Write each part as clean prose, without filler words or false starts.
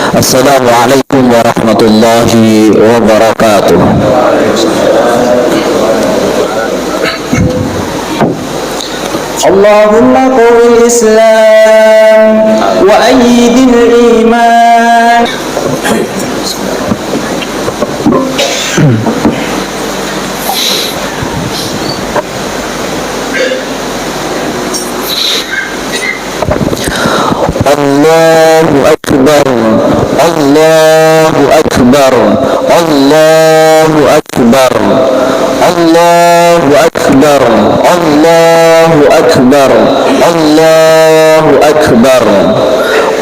Assalamualaikum warahmatullahi wabarakatuh. Allahumma qawil Islam wa ayyidil iman. Allahu Akbar, Allahu Akbar, Allahu Akbar, Allahu Akbar, Allahu Akbar, Allahu Akbar,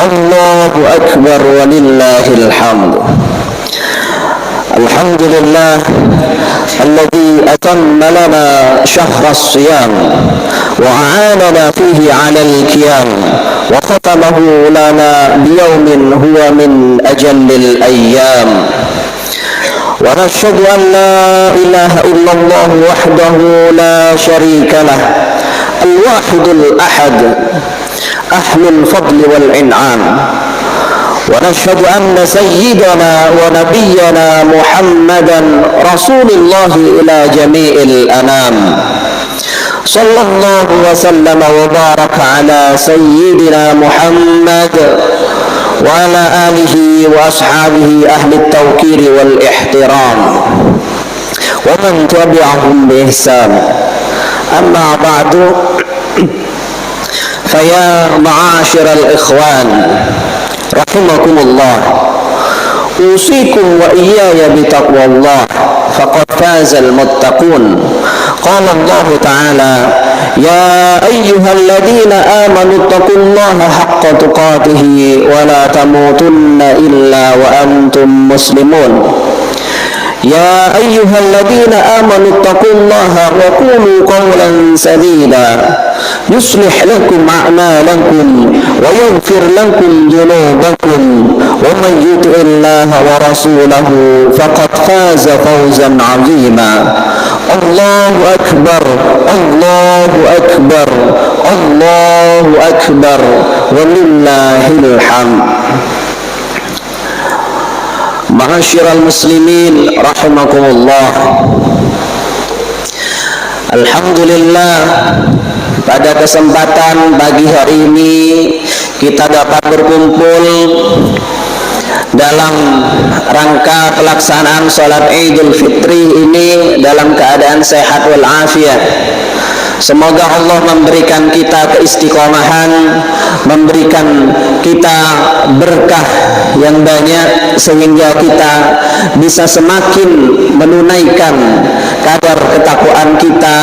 Allahu Akbar, walillahil hamd. Alhamdulillah alladzi atamma lana syahra as-siyam wa a'anana fihi 'ala al-qiyam wa khatamahu lana biyawmin huwa min ajallil ayyam wa nashhadu an la ilaha illallah wahdahu la sharika lah al-wahidul ahad ahlul fadli wal in'am. ونشهد أن سيدنا ونبينا محمدا رسول الله إلى جميع الأنام صلى الله وسلم وبارك على سيدنا محمد وعلى آله وأصحابه أهل التوقير والاحترام ومن تبعهم بإحسان. أما بعد فيا معاشر الإخوان rahimakumullah, usikum wa iyaya bitaqwallah faqad fazal muttaqun. Qala Allah Ta'ala, ya ayyuhalladzina amanu taqullaha haqqa tuqatih wa la tamutunna illa wa antum muslimun. Ya ayyuhalladzina amanu taqullaha wa qulu qawlan sadida yuslih lakum a'malakum wa yaghfir lakum dhunubakum wa man yuti'illaha wa rasulahu faqad faza fawzan 'azima. Allahu akbar, Allahu akbar, Allahu akbar, walillahil hamd. Ma'asyiral muslimin rahimakumullah, alhamdulillah pada kesempatan pagi hari ini kita dapat berkumpul dalam rangka pelaksanaan sholat Idul Fitri ini dalam keadaan sehat walafiat. Semoga Allah memberikan kita keistiqomahan, memberikan kita berkah yang banyak sehingga kita bisa semakin menunaikan kadar ketakwaan kita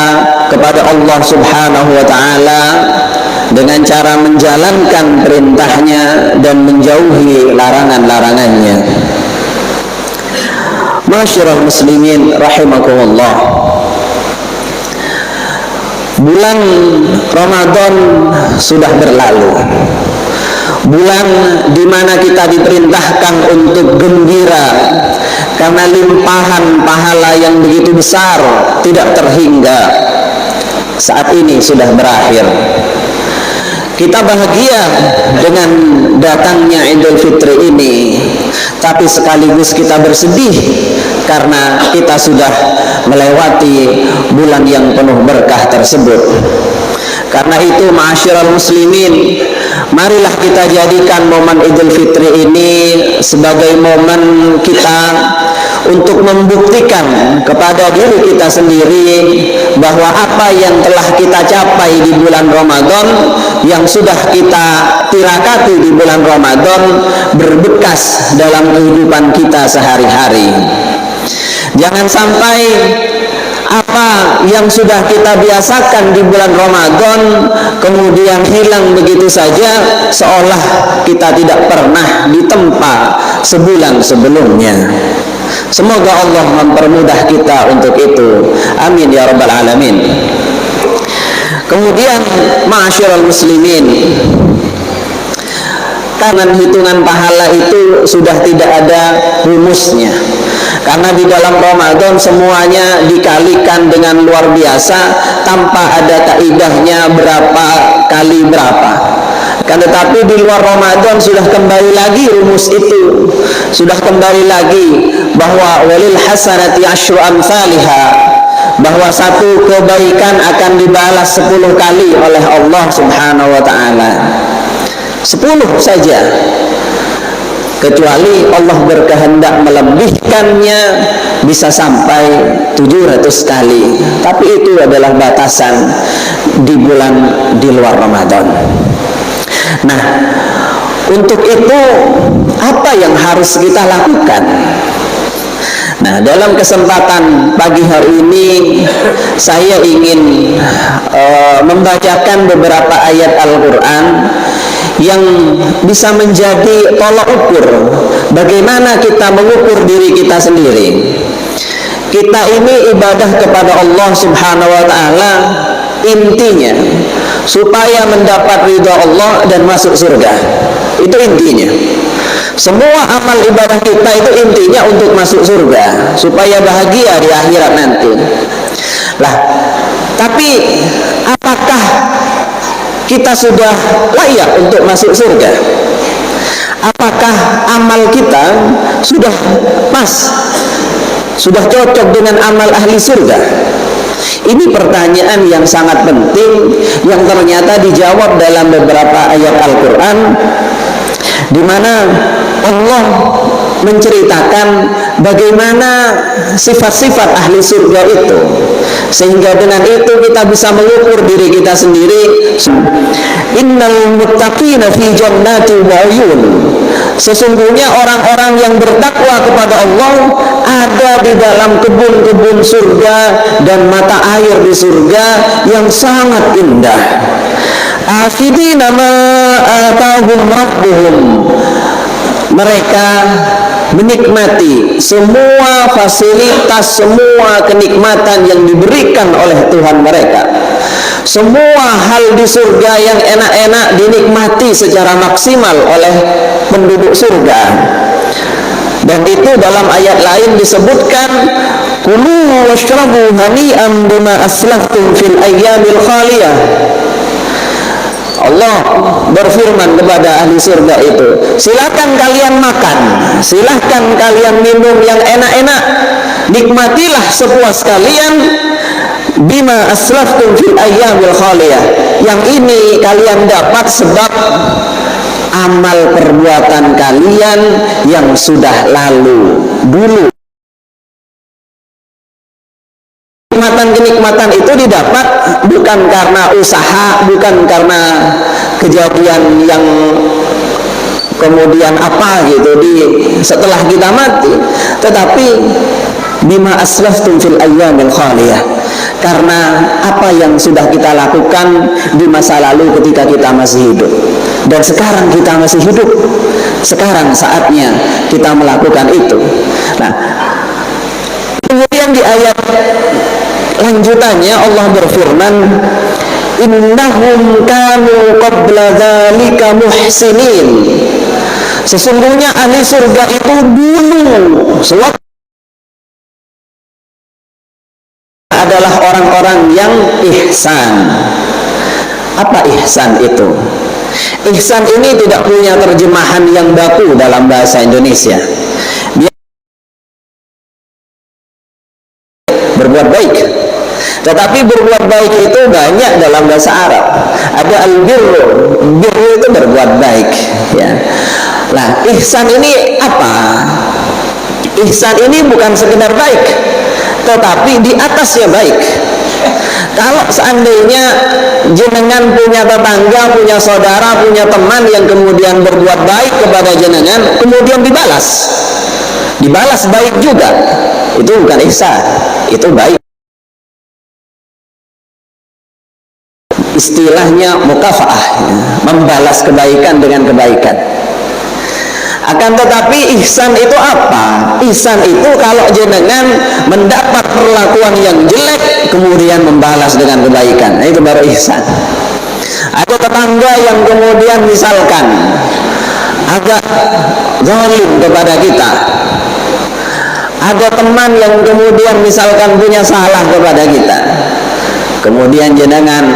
kepada Allah Subhanahu wa Ta'ala dengan cara menjalankan perintahnya dan menjauhi larangan-larangannya. Masyiral muslimin rahimakumullah, bulan Ramadan sudah berlalu, bulan di mana kita diperintahkan untuk gembira karena limpahan pahala yang begitu besar tidak terhingga saat ini sudah berakhir. Kita bahagia dengan datangnya Idul Fitri ini, tapi sekaligus kita bersedih karena kita sudah melewati bulan yang penuh berkah tersebut. Karena itu, ma'asyiral muslimin, marilah kita jadikan momen Idul Fitri ini sebagai momen kita untuk membuktikan kepada diri kita sendiri bahwa apa yang telah kita capai di bulan Ramadan, yang sudah kita tirakati di bulan Ramadan, berbekas dalam kehidupan kita sehari-hari. Jangan sampai apa yang sudah kita biasakan di bulan Ramadan kemudian hilang begitu saja, seolah kita tidak pernah ditempa sebulan sebelumnya. Semoga Allah mempermudah kita untuk itu. Amin ya rabbal alamin. Kemudian, ma'asyiral muslimin, karena hitungan pahala itu sudah tidak ada rumusnya. Karena di dalam Ramadan semuanya dikalikan dengan luar biasa tanpa ada kaidahnya berapa kali berapa. Kan tetapi di luar Ramadan sudah kembali lagi rumus itu, sudah kembali lagi bahwa walil hasanati asyru amsalha, bahwa satu kebaikan akan dibalas 10 kali oleh Allah Subhanahu wa taala. 10 saja. Kecuali Allah berkehendak melebihkannya bisa sampai 700 kali. Tapi itu adalah batasan di bulan di luar Ramadan. Nah, untuk itu apa yang harus kita lakukan? Nah, dalam kesempatan pagi hari ini saya ingin membacakan beberapa ayat Al-Quran yang bisa menjadi tolak ukur bagaimana kita mengukur diri kita sendiri. Kita ini ibadah kepada Allah Subhanahu wa taala intinya supaya mendapat ridha Allah dan masuk surga. Itu intinya. Semua amal ibadah kita itu intinya untuk masuk surga, supaya bahagia di akhirat nanti. Lah, tapi apakah kita sudah layak untuk masuk surga? Apakah amal kita sudah pas, sudah cocok dengan amal ahli surga? Ini pertanyaan yang sangat penting yang ternyata dijawab dalam beberapa ayat Al-Quran, di mana Allah menceritakan bagaimana sifat-sifat ahli surga itu, sehingga dengan itu kita bisa mengukur diri kita sendiri. Innal muttaqina fi jannati wa uyun, sesungguhnya orang-orang yang bertakwa kepada Allah ada di dalam kebun-kebun surga dan mata air di surga yang sangat indah. Akhidina ma atahum rabbuhum, mereka menikmati semua fasilitas, semua kenikmatan yang diberikan oleh Tuhan mereka. Semua hal di surga yang enak-enak dinikmati secara maksimal oleh penduduk surga. Dan itu dalam ayat lain disebutkan, kulu washrabu hani'an bima aslaftum fil ayyamil khaliyah. Allah berfirman kepada ahli surga itu, silakan kalian makan, silahkan kalian minum yang enak-enak, nikmatilah sepuas kalian, bima aslaftum fil ayyamil khaliyah, yang ini kalian dapat sebab amal perbuatan kalian yang sudah lalu dulu. Kenikmatan itu didapat bukan karena usaha, bukan karena kejadian yang kemudian apa gitu setelah kita mati, tetapi bima aslaftum fil ayyamil khaliyah, karena apa yang sudah kita lakukan di masa lalu ketika kita masih hidup. Dan sekarang kita masih hidup, sekarang saatnya kita melakukan itu. Nah, kemudian di ayat lanjutannya Allah berfirman, innahum kanu qabla dzalika muhsinin, sesungguhnya ahli surga itu dulu sewaktu adalah orang-orang yang ihsan. Apa ihsan itu? Ihsan ini tidak punya terjemahan yang baku dalam bahasa Indonesia. Berbuat baik, tetapi berbuat baik itu banyak dalam bahasa Arab. Ada al-birru, birru itu berbuat baik, ya. Nah, ihsan ini apa? Ihsan ini bukan sekedar baik, tetapi di atasnya baik. Kalau seandainya jenengan punya tetangga, punya saudara, punya teman yang kemudian berbuat baik kepada jenengan, kemudian dibalas baik juga, itu bukan ihsan, itu baik. Istilahnya mukafaah, membalas kebaikan dengan kebaikan. Akan tetapi ihsan itu apa? Ihsan itu kalau jenengan mendapat perlakuan yang jelek kemudian membalas dengan kebaikan, itu baru ihsan. Ada tetangga yang kemudian misalkan agak zalim kepada kita, ada teman yang kemudian misalkan punya salah kepada kita, kemudian jenengan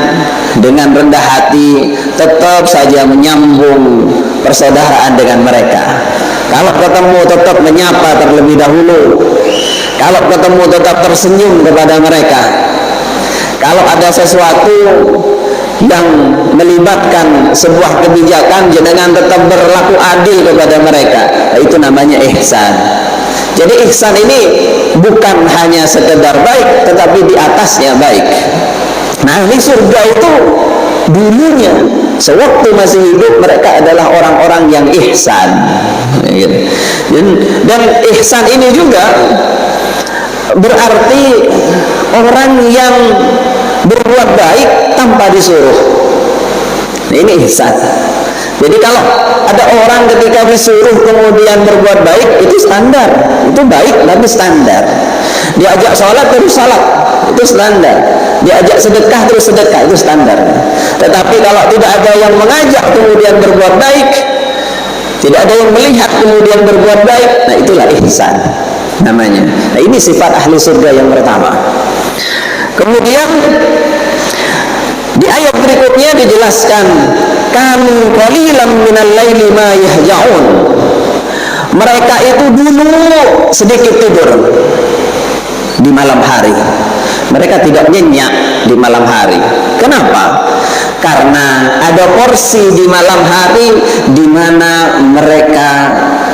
dengan rendah hati tetap saja menyambung persaudaraan dengan mereka. Kalau ketemu tetap menyapa terlebih dahulu. Kalau ketemu tetap tersenyum kepada mereka. Kalau ada sesuatu yang melibatkan sebuah kebijakan, jenengan tetap berlaku adil kepada mereka. Itu namanya ihsan. Jadi ihsan ini bukan hanya sekedar baik, tetapi di atasnya baik. Nah, ahli surga itu dulunya sewaktu masih hidup mereka adalah orang-orang yang ihsan. Dan ihsan ini juga berarti orang yang berbuat baik tanpa disuruh. Nah, ini ihsan. Jadi kalau ada orang ketika disuruh kemudian berbuat baik, itu standar, itu baik tapi standar. Diajak sholat terus sholat, itu standar. Diajak sedekah terus sedekah, itu standar. Tetapi kalau tidak ada yang mengajak kemudian berbuat baik, tidak ada yang melihat kemudian berbuat baik, nah itulah ihsan namanya. Nah, ini sifat ahli surga yang pertama. Kemudian di ayat berikutnya dijelaskan, kanu qalilan minal laili ma yahja'un. Mereka itu dulu sedikit tidur di malam hari. Mereka tidak nyenyak di malam hari. Kenapa? Karena ada porsi di malam hari di mana mereka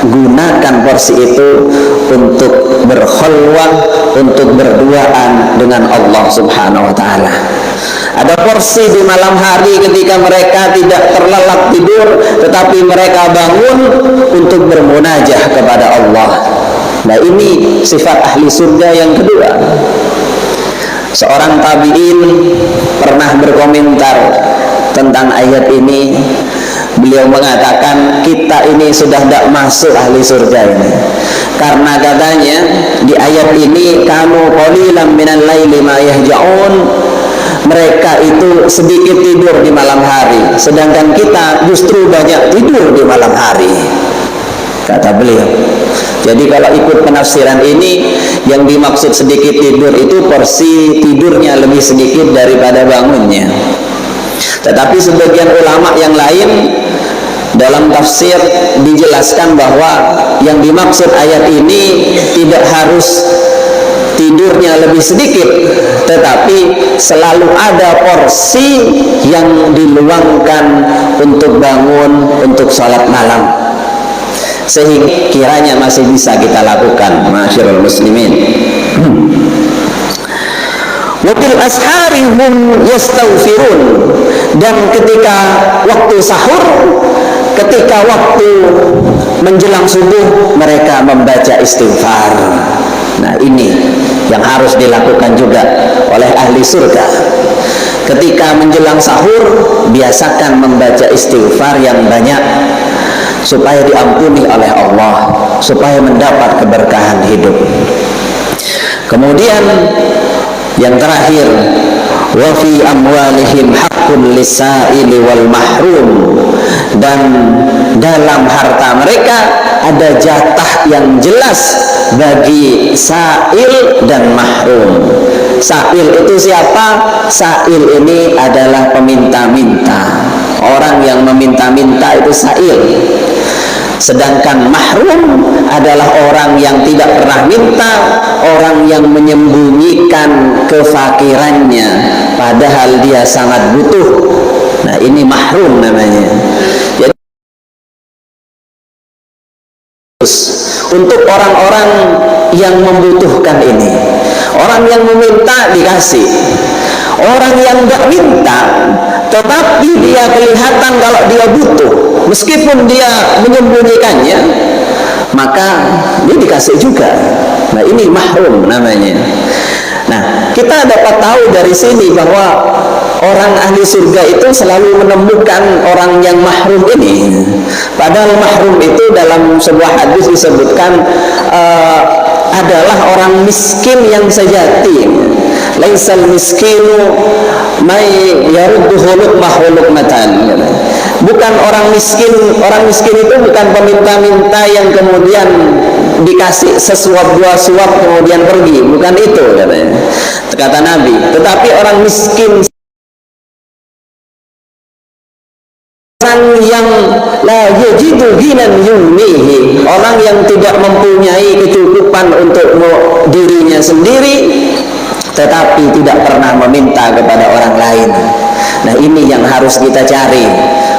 gunakan porsi itu untuk berkhulwah, untuk berduaan dengan Allah Subhanahu wa taala. Ada porsi di malam hari ketika mereka tidak terlelap tidur, tetapi mereka bangun untuk bermunajah kepada Allah. Nah, ini sifat ahli surga yang kedua. Seorang tabi'in pernah berkomentar tentang ayat ini. Beliau mengatakan, kita ini sudah tidak masuk ahli surga ini, karena katanya di ayat ini, kanu qalilan minal laili ma yahja'un, mereka itu sedikit tidur di malam hari, sedangkan kita justru banyak tidur di malam hari, kata beliau. Jadi kalau ikut penafsiran ini, yang dimaksud sedikit tidur itu porsi tidurnya lebih sedikit daripada bangunnya. Tetapi sebagian ulama yang lain dalam tafsir dijelaskan bahwa yang dimaksud ayat ini tidak harus tidurnya lebih sedikit, tetapi selalu ada porsi yang diluangkan untuk bangun, untuk sholat malam, sehingga kiranya masih bisa kita lakukan, ma'asyiral muslimin. Wabil ashari hum yastaghfirun, dan ketika waktu sahur, ketika waktu menjelang subuh, mereka membaca istighfar. Nah, ini yang harus dilakukan juga oleh ahli surga. Ketika menjelang sahur, biasakan membaca istighfar yang banyak supaya diampuni oleh Allah, supaya mendapat keberkahan hidup. Kemudian yang terakhir, wa fi amwalihim haqqun lis-sa'ili wal mahrum, dan dalam harta mereka ada jatah yang jelas bagi sa'il dan mahrum. Sa'il itu siapa? Sa'il ini adalah peminta-minta. Orang yang meminta-minta itu sa'il. Sedangkan mahrum adalah orang yang tidak pernah minta, orang yang menyembunyikan kefakirannya padahal dia sangat butuh. Nah, ini mahrum namanya. Jadi untuk orang-orang yang membutuhkan ini, orang yang meminta dikasih, orang yang nggak minta tetapi dia kelihatan kalau dia butuh, meskipun dia menyembunyikannya, maka dia dikasih juga. Nah, ini mahrum namanya. Nah, kita dapat tahu dari sini bahwa orang ahli surga itu selalu menemukan orang yang mahrum ini. Padahal mahrum itu dalam sebuah hadis disebutkan adalah orang miskin yang sejati. Laisal miskinu may yaruddu hulukmah hulukmatan. Bukan orang miskin itu bukan peminta-minta yang kemudian dikasih sesuap dua suap kemudian pergi, bukan itu katanya, kata Nabi. Tetapi orang miskin orang yang la yajidu ghinan yunihi, orang yang tidak mempunyai kecukupan untuk dirinya sendiri tetapi tidak pernah meminta kepada orang lain. Nah, ini yang harus kita cari.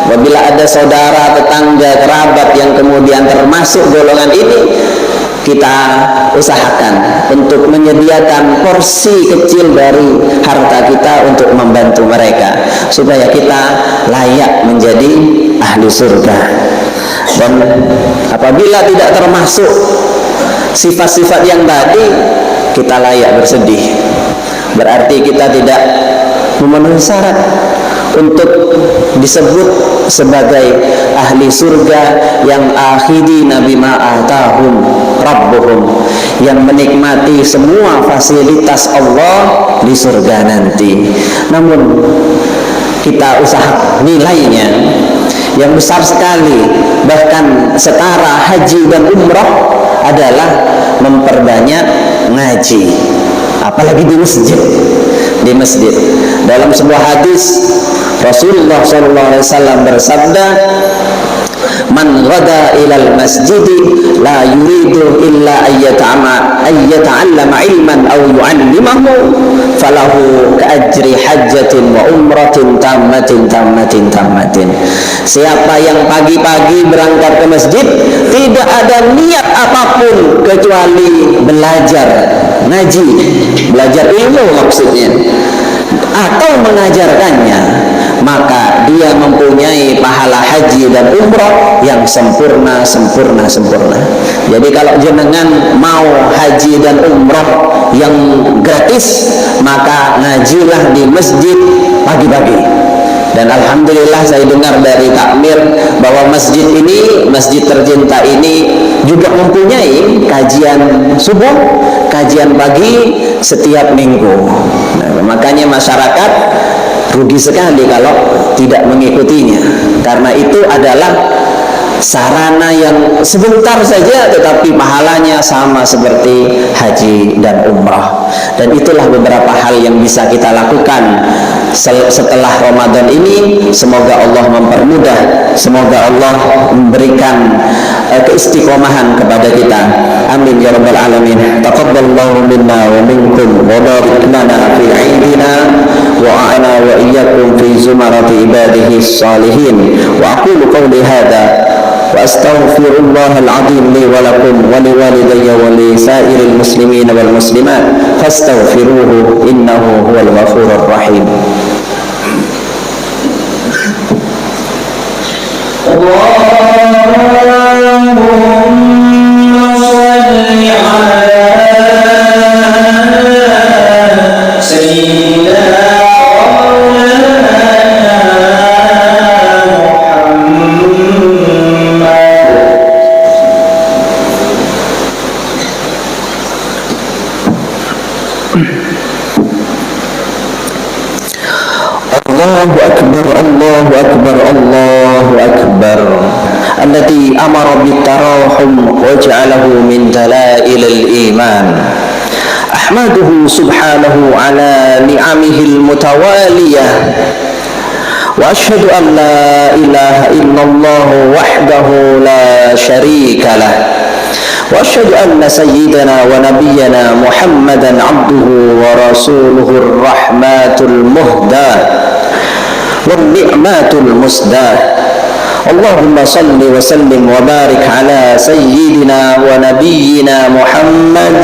Apabila ada saudara, tetangga, kerabat yang kemudian termasuk golongan ini, kita usahakan untuk menyediakan porsi kecil dari harta kita untuk membantu mereka supaya kita layak menjadi ahli surga. Dan apabila tidak termasuk sifat-sifat yang tadi, kita layak bersedih. Berarti kita tidak memenuhi syarat untuk disebut sebagai ahli surga yang akhidina bima atahum rabbuhum, yang menikmati semua fasilitas Allah di surga nanti. Namun kita usaha nilainya yang besar sekali, bahkan setara haji dan umrah adalah memperbanyak ngaji, apalagi di masjid. Di masjid, dalam sebuah hadis Rasulullah SAW bersabda, man ghada ilal masjidi la yuridu illa ayyata'allama ilman aw yu'allimahu falahu ka'ajri hajjatin wa umratin tammatin. Siapa yang pagi-pagi berangkat ke masjid tidak ada niat apapun kecuali belajar ngaji, belajar ilmu maksudnya, atau mengajarkannya, maka dia mempunyai pahala haji dan umrah yang sempurna. Jadi kalau jenengan mau haji dan umrah yang gratis, maka ngajilah di masjid pagi-pagi. Dan alhamdulillah saya dengar dari takmir bahwa masjid ini, masjid tercinta ini juga mempunyai kajian subuh, kajian pagi setiap minggu. Nah, makanya masyarakat rugi sekali kalau tidak mengikutinya, karena itu adalah sarana yang sebentar saja tetapi pahalanya sama seperti haji dan umrah. Dan itulah beberapa hal yang bisa kita lakukan setelah Ramadan ini. Semoga Allah mempermudah, semoga Allah memberikan keistiqomahan kepada kita. Amin ya rabbal alamin. Taqabbalallahu minna wa minkum wa barik lana fi 'idina wa a'na wa iyyakum fi zumarati ibadihi salihin. Wa aqulu qawli hadha وأستغفر الله العظيم لي ولكم ولوالدي ولسائر المسلمين والمسلمات فاستغفروه إنه هو الغفور الرحيم. اللهم صل على سيدنا الله أكبر الذي أمر بالتراحم وجعله من دلائل الإيمان. أحمده سبحانه على نعمه المتوالية وأشهد أن لا إله إلا الله وحده لا شريك له وأشهد أن سيدنا ونبينا محمدا عبده ورسوله الرحمة المهداة والنعمات المسداة. اللهم صل وسلم وبارك على سيدنا ونبينا محمد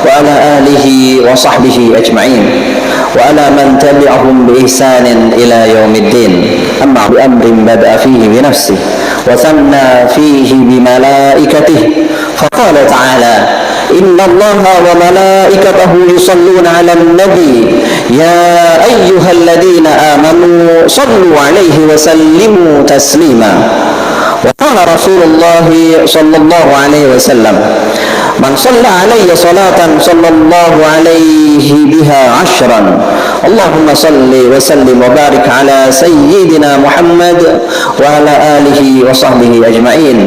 وعلى آله وصحبه أجمعين وعلى من تبعهم بإحسان إلى يوم الدين. أما بأمر بدأ فيه بنفسه وثنى فيه بملائكته فقال تعالى إن الله وملائكته يصلون على النبي يا أيها الذين آمنوا صلوا عليه وسلموا تسليما. وقال رسول الله صلى الله عليه وسلم من صلى علي صلاة صلى الله عليه بها 10. اللهم صل وسلم وبارك على سيدنا محمد وعلى آله وصحبه أجمعين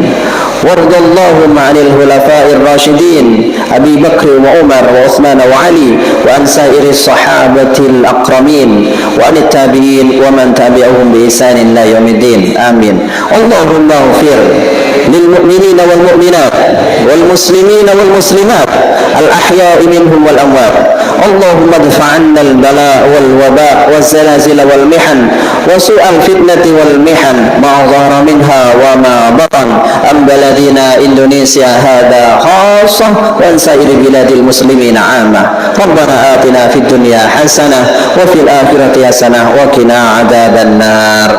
وارض اللهم عن الخلفاء الراشدين أبي بكر وعمر وعثمان وعلي وعن سائر الصحابة الأكرمين وعن التابعين ومن تبعهم بإحسان إلى يوم الدين آمين. اللهم اغفر للمؤمنين والمؤمنات والمسلمين والمسلمات الأحياء منهم والأموات. اللهم ادفع عنا البلاء والوباء والزلازل والمحن وسوء الفتنة والمحن ما ظهر منها وما بطن عن بلدنا إندونيسيا هذا خاصة وعن سائر بلاد المسلمين عامة. ربنا آتنا في الدنيا حسنة وفي الآخرة حسنة وقنا عذاب النار.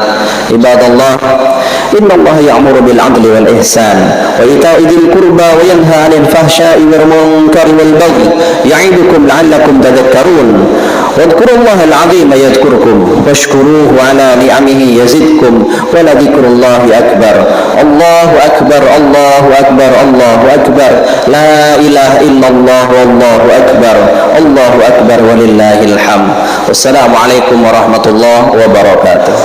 عباد الله، إن الله يأمر بالعدل والإحسان وإيتاء ذي القربى وينهى عن الفحشاء والمنكر والبغي يعظكم لعلكم تذكرون. واذكروا الله العظيم يذكركم واشكروه على نعمه يزدكم ولذكر الله أكبر. الله أكبر الله أكبر الله أكبر لا إله إلا الله والله أكبر الله أكبر ولله الحمد. والسلام عليكم ورحمة الله وبركاته.